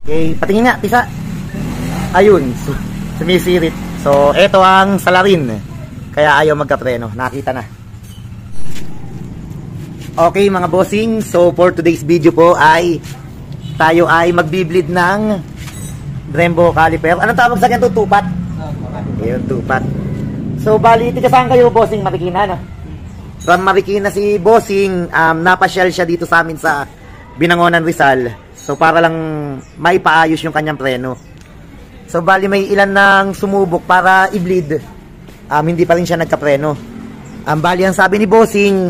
Okay, patingin nga, pisa. Ayun, sumisirit. So, eto ang salarin. Kaya ayaw magkapreno. Nakita na. Okay, mga bossing. So, for today's video po ay tayo ay magbi-bleed ng Brembo caliper. Anong tawag sa ganito? Tupat? Ayun, tupat. So, bali, tiga saan kayo, bossing? Marikina, no? From Marikina si bossing, napasyal siya dito sa amin sa Binangonan, Rizal. So, para lang maipaayos yung kanyang preno. So, bali may ilan nang sumubok para i-bleed. Hindi pa rin siya nagka-preno. Bali, ang sabi ni bossing,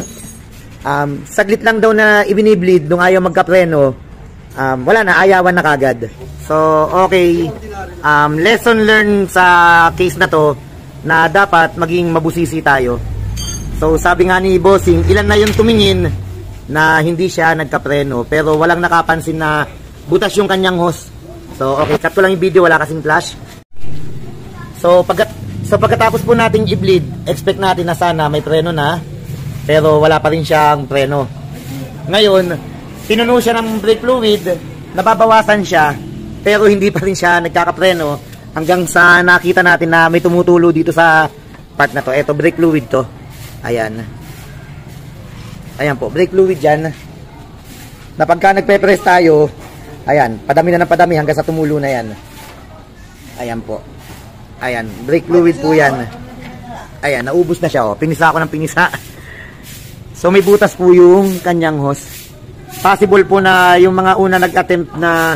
saglit lang daw na ibinibleed nung ayaw magka-preno. Wala na, ayawan na kagad. So, okay. Lesson learned sa case na to, na dapat maging mabusisi tayo. So, sabi nga ni bossing, ilan na yung tumingin na hindi siya nagka-preno, pero walang nakapansin na butas yung kanyang hose. So, okay, cut ko lang yung video, wala kasing flash. So, pagkatapos po nating i-bleed, expect natin na sana may preno na, pero wala pa rin siyang preno. Ngayon, pinuno siya ng brake fluid, nababawasan siya, pero hindi pa rin siya nagkaka-preno, hanggang sa nakita natin na may tumutulo dito sa part na to. Ito, brake fluid to. Ayan. Ayan po, brake fluid dyan. Na pagka nagpe-press tayo, ayan, padami na ng padami hanggang sa tumulo na yan. Ayan po. Ayan, brake fluid po yan. Ayan, naubos na siya, oh. Pinisa ako ng pinisa. So, may butas po yung kanyang hose. Possible po na yung mga una nag-attempt na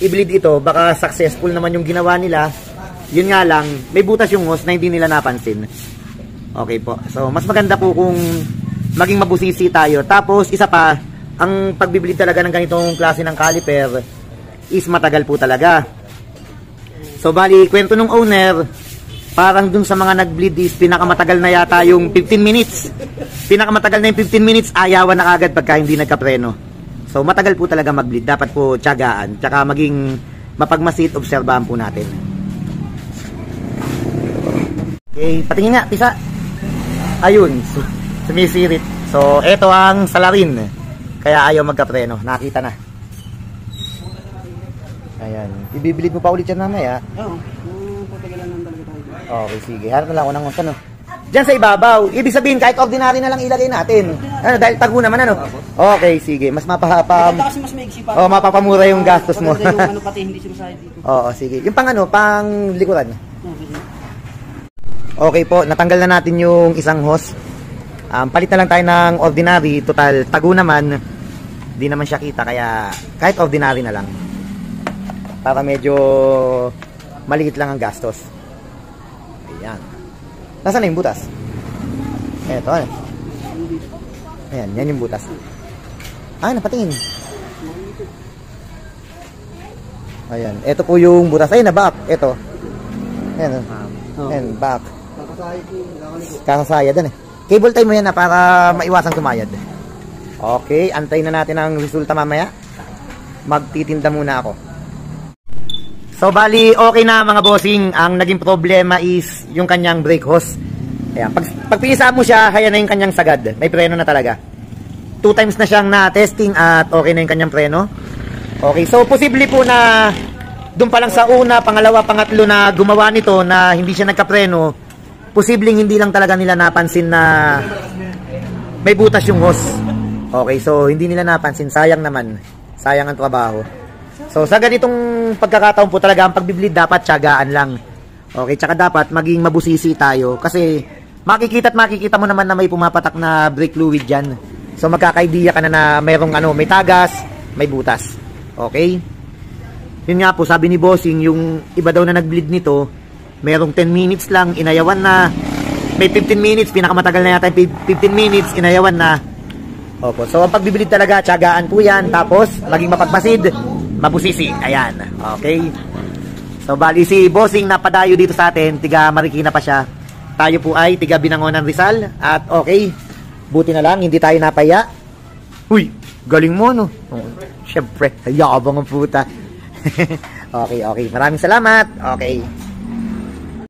i-bleed ito, baka successful naman yung ginawa nila. Yun nga lang, may butas yung hose na hindi nila napansin. Okay po. So, mas maganda po kung maging mabusisi tayo. Tapos, isa pa, ang pagbibilid talaga ng ganitong klase ng caliper is matagal po talaga. So, bali, kwento nung owner, parang dun sa mga nag-bleed is pinakamatagal na yata yung 15 minutes. Pinakamatagal na yung 15 minutes, ayawan na kagad pagka hindi nagkapreno. So, matagal po talaga mag-bleed. Dapat po tiyagaan. Tsaka maging mapagmasid, obserbahan po natin. Okay, patingin nga, pisa. Ayun, sumisirit. So, eto ang salarin. Kaya ayaw magkapreno. Nakita na. Ayan. Ibibilid mo pa ulit yan mamaya. Oo. Patagalan lang talaga tayo. Okay, sige. Harap na lang ako ng ano. Diyan sa ibabaw. Ibig sabihin, kahit ordinary na lang ilagay natin. Ano, dahil tago naman, ano? Okay, sige. Mas mapahapam. Kasi mas maigsi pa. Oh, mapapamura yung gastos mo. Yung ano pati hindi sumasahid dito. Oo, sige. Yung pang ano, pang likuran. Okay po, natanggal na natin yung isang hose. Palit na lang tayo ng ordinary. Total, tago naman. Di naman siya kita, kaya kahit ordinary na lang. Para medyo maliit lang ang gastos. Ayan. Nasaan na yung butas? Eto, ano? Ayan, yan yung butas. Ah, napatingin. Ayan, eto po yung butas. Ay, na back. Eto. Ayan, ayan, back. Kakasaya din eh. Cable tie mo yan na para maiwasang sumayad. Okay, antayin na natin ang resulta mamaya. Magtitinda muna ako. So, bali, okay na mga bossing. Ang naging problema is yung kanyang brake hose. Ayan, pag pinisa mo siya, kaya na yung kanyang sagad. May preno na talaga. 2 times na siyang na-testing at okay na yung kanyang preno. Okay, so posible po na doon pa lang sa una, pangalawa, pangatlo na gumawa nito na hindi siya nagka-preno. Posibleng hindi lang talaga nila napansin na may butas yung hose. Okay, so hindi nila napansin. Sayang naman. Sayang ang trabaho. So sa ganitong pagkakataon po talaga ang pagbibleed dapat tiyagaan lang. Okay, tsaka dapat maging mabusisi tayo. Kasi makikita mo naman na may pumapatak na brake fluid dyan. So magkaka-idea ka na mayroong ano, may tagas, may butas. Okay? Yun nga po, sabi ni bossing, yung iba daw na nag-bleed nito, merong 10 minutes lang, inayawan na. May 15 minutes, pinakamatagal na yata yung 15 minutes, inayawan na. Opo, so ang pagbibilid talaga, tiyagaan po yan. Tapos, maging mapagmasid, mabusisi. Ayan, okay. So, bali si bossing napadayo dito sa atin, tiga Marikina pa siya. Tayo po ay tiga Binangonan, Rizal. At okay, buti na lang, hindi tayo napaya. Uy, galing mo, no? Siyempre, yabang ang puta. Okay, okay. Maraming salamat. Okay.